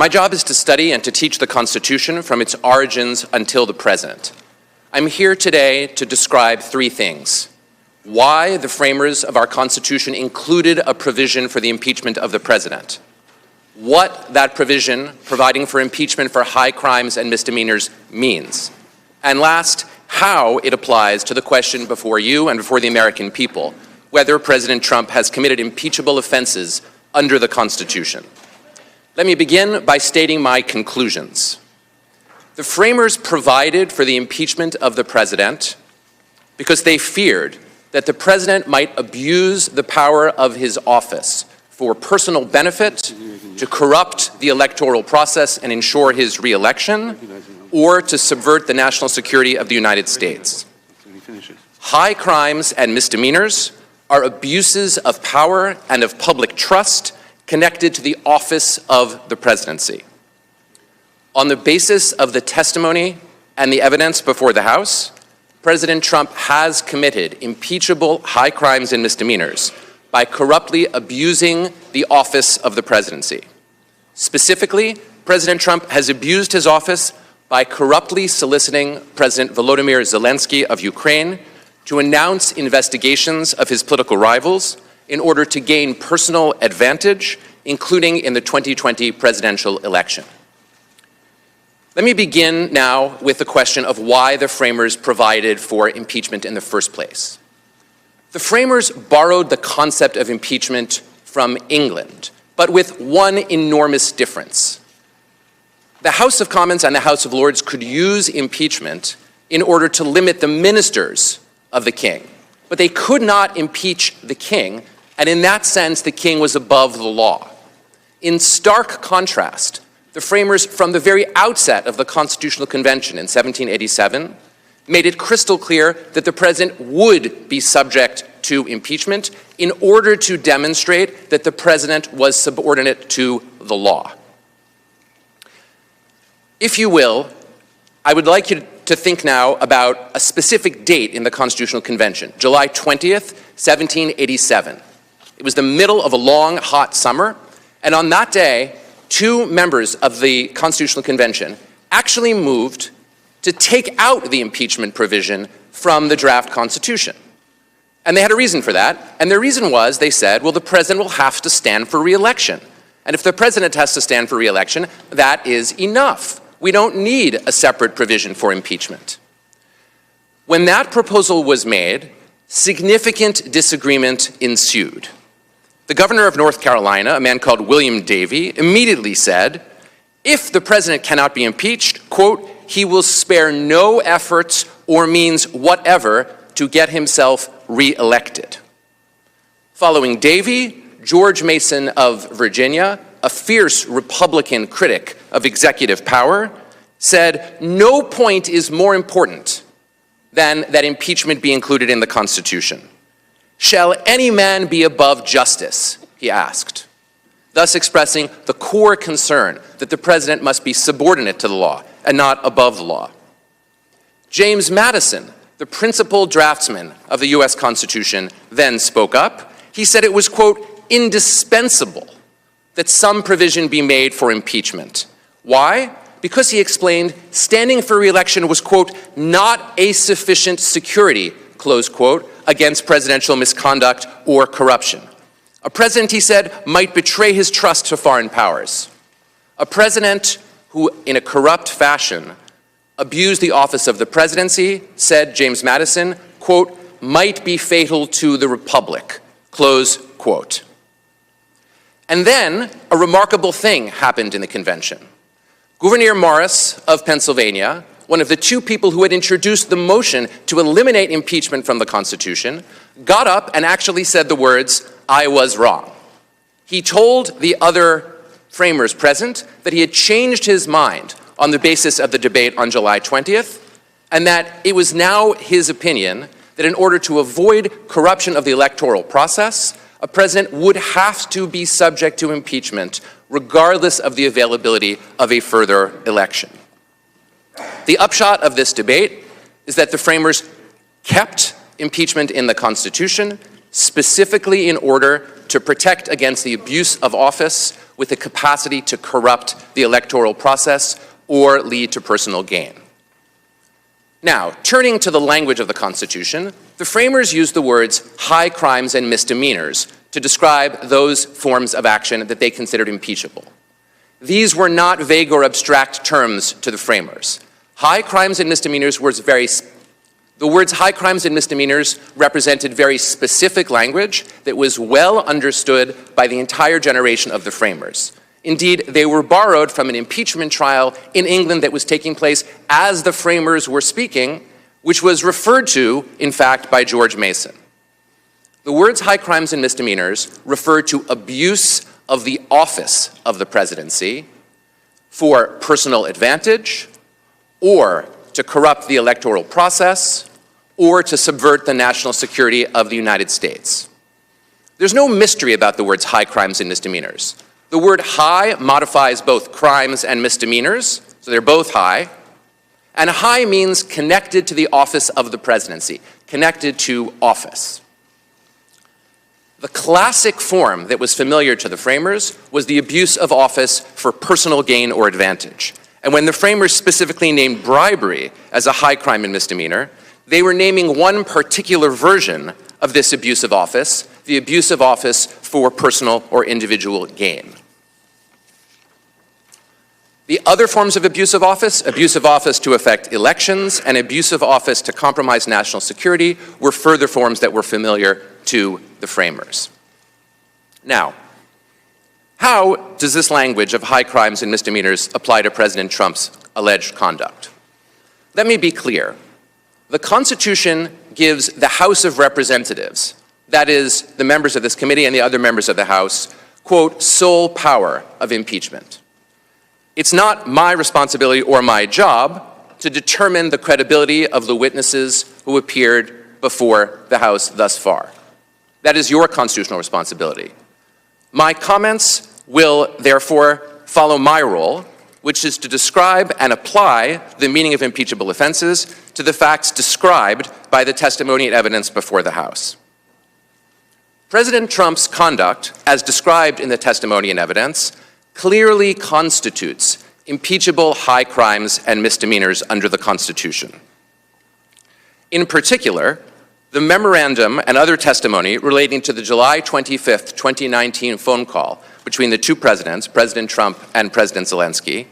My job is to study and to teach the Constitution from its origins until the present. I'm here today to describe three things: why the framers of our Constitution included a provision for the impeachment of the President, what that provision providing for impeachment for high crimes and misdemeanors means, and last, how it applies to the question before you and before the American people, whether President Trump has committed impeachable offenses under the Constitution. Let me begin by stating my conclusions. The framers provided for the impeachment of the President because they feared that the President might abuse the power of his office for personal benefit, to corrupt the electoral process and ensure his re-election, or to subvert the national security of the United States. High crimes and misdemeanors are abuses of power and of public trust connected to the office of the presidency. On the basis of the testimony and the evidence before the House, President Trump has committed impeachable high crimes and misdemeanors by corruptly abusing the office of the presidency. Specifically, President Trump has abused his office by corruptly soliciting President Volodymyr Zelensky of Ukraine to announce investigations of his political rivals in order to gain personal advantage, including in the 2020 presidential election. Let me begin now with the question of why the framers provided for impeachment in the first place. The framers borrowed the concept of impeachment from England, but with one enormous difference. The House of Commons and the House of Lords could use impeachment in order to limit the ministers of the king, but they could not impeach the king, and in that sense, the king was above the law. In stark contrast, the framers, from the very outset of the Constitutional Convention in 1787, made it crystal clear that the president would be subject to impeachment in order to demonstrate that the president was subordinate to the law. If you will, I would like you to think now about a specific date in the Constitutional Convention, July 20th, 1787. It was the middle of a long, hot summer, and on that day, two members of the Constitutional Convention actually moved to take out the impeachment provision from the draft Constitution. And they had a reason for that, and their reason was, they said, well, the president will have to stand for re-election. And if the president has to stand for re-election, that is enough. We don't need a separate provision for impeachment. When that proposal was made, significant disagreement ensued. The governor of North Carolina, a man called William Davie, immediately said, if the president cannot be impeached, quote, he will spare no efforts or means whatever to get himself re-elected. Following Davie, George Mason of Virginia, a fierce Republican critic of executive power, said, no point is more important than that impeachment be included in the Constitution. Shall any man be above justice? He asked, thus expressing the core concern that the president must be subordinate to the law and not above the law. James Madison, the principal draftsman of the US Constitution, then spoke up. He said it was, quote, indispensable that some provision be made for impeachment. Why? Because, he explained, standing for re-election was, quote, not a sufficient security, close quote, against presidential misconduct or corruption. A president, he said, might betray his trust to foreign powers. A president who, in a corrupt fashion, abused the office of the presidency, said James Madison, quote, might be fatal to the republic, close quote. And then a remarkable thing happened in the convention. Gouverneur Morris of Pennsylvania, one of the two people who had introduced the motion to eliminate impeachment from the Constitution, got up and actually said the words, I was wrong. He told the other framers present that he had changed his mind on the basis of the debate on July 20th, and that it was now his opinion that in order to avoid corruption of the electoral process, a president would have to be subject to impeachment regardless of the availability of a further election. The upshot of this debate is that the framers kept impeachment in the Constitution, specifically in order to protect against the abuse of office with the capacity to corrupt the electoral process or lead to personal gain. Now, turning to the language of the Constitution, the framers used the words high crimes and misdemeanors to describe those forms of action that they considered impeachable. These were not vague or abstract terms to the framers. High crimes and misdemeanors the words high crimes and misdemeanors represented very specific language that was well understood by the entire generation of the framers. Indeed, they were borrowed from an impeachment trial in England that was taking place as the framers were speaking, which was referred to, in fact, by George Mason. The words high crimes and misdemeanors refer to abuse of the office of the presidency for personal advantage, or to corrupt the electoral process, or to subvert the national security of the United States. There's no mystery about the words high crimes and misdemeanors. The word high modifies both crimes and misdemeanors, so they're both high. And high means connected to the office of the presidency, connected to office. The classic form that was familiar to the framers was the abuse of office for personal gain or advantage. And when the framers specifically named bribery as a high crime and misdemeanor, they were naming one particular version of this abuse of office, the abuse of office for personal or individual gain. The other forms of abuse of office to affect elections, and abuse of office to compromise national security, were further forms that were familiar to the framers. Now, how does this language of high crimes and misdemeanors apply to President Trump's alleged conduct? Let me be clear. The Constitution gives the House of Representatives, that is, the members of this committee and the other members of the House, quote, sole power of impeachment. It's not my responsibility or my job to determine the credibility of the witnesses who appeared before the House thus far. That is your constitutional responsibility. My comments will, therefore, follow my role, which is to describe and apply the meaning of impeachable offenses to the facts described by the testimony and evidence before the House. President Trump's conduct, as described in the testimony and evidence, clearly constitutes impeachable high crimes and misdemeanors under the Constitution. In particular, the memorandum and other testimony relating to the July 25th, 2019 phone call between the two presidents, President Trump and President Zelensky,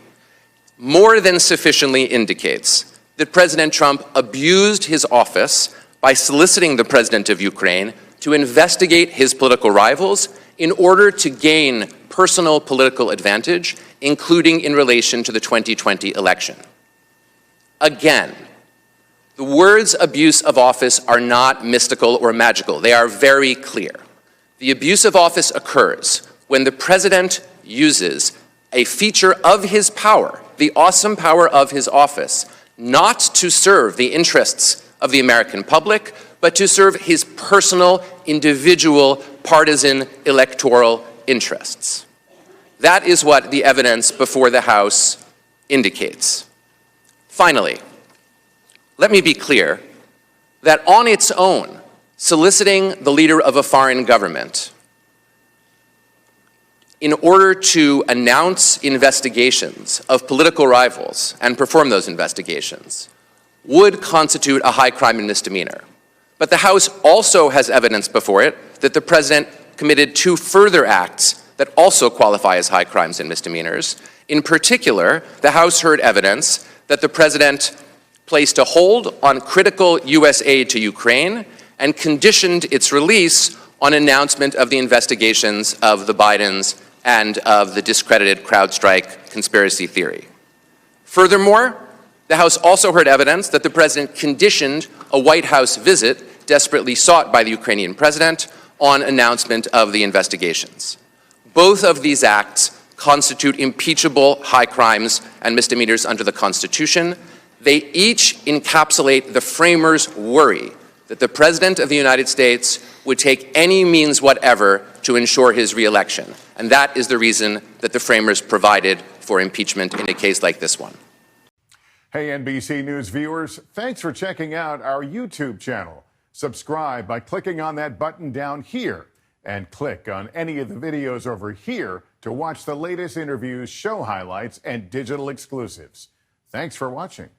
more than sufficiently indicates that President Trump abused his office by soliciting the president of Ukraine to investigate his political rivals in order to gain personal political advantage, including in relation to the 2020 election. Again, the words abuse of office are not mystical or magical. They are very clear. The abuse of office occurs when the president uses a feature of his power, the awesome power of his office, not to serve the interests of the American public, but to serve his personal, individual, partisan, electoral interests. That is what the evidence before the House indicates. Finally, let me be clear that on its own, soliciting the leader of a foreign government in order to announce investigations of political rivals and perform those investigations would constitute a high crime and misdemeanor. But the House also has evidence before it that the president committed two further acts that also qualify as high crimes and misdemeanors. In particular, the House heard evidence that the president placed a hold on critical U.S. aid to Ukraine and conditioned its release on announcement of the investigations of the Bidens and of the discredited CrowdStrike conspiracy theory. Furthermore, the House also heard evidence that the president conditioned a White House visit desperately sought by the Ukrainian president on announcement of the investigations. Both of these acts constitute impeachable high crimes and misdemeanors under the Constitution. They each encapsulate the framers' worry that the President of the United States would take any means whatever to ensure his re-election. And that is the reason that the framers provided for impeachment in a case like this one. Hey, NBC News viewers, thanks for checking out our YouTube channel. Subscribe by clicking on that button down here and click on any of the videos over here to watch the latest interviews, show highlights, and digital exclusives. Thanks for watching.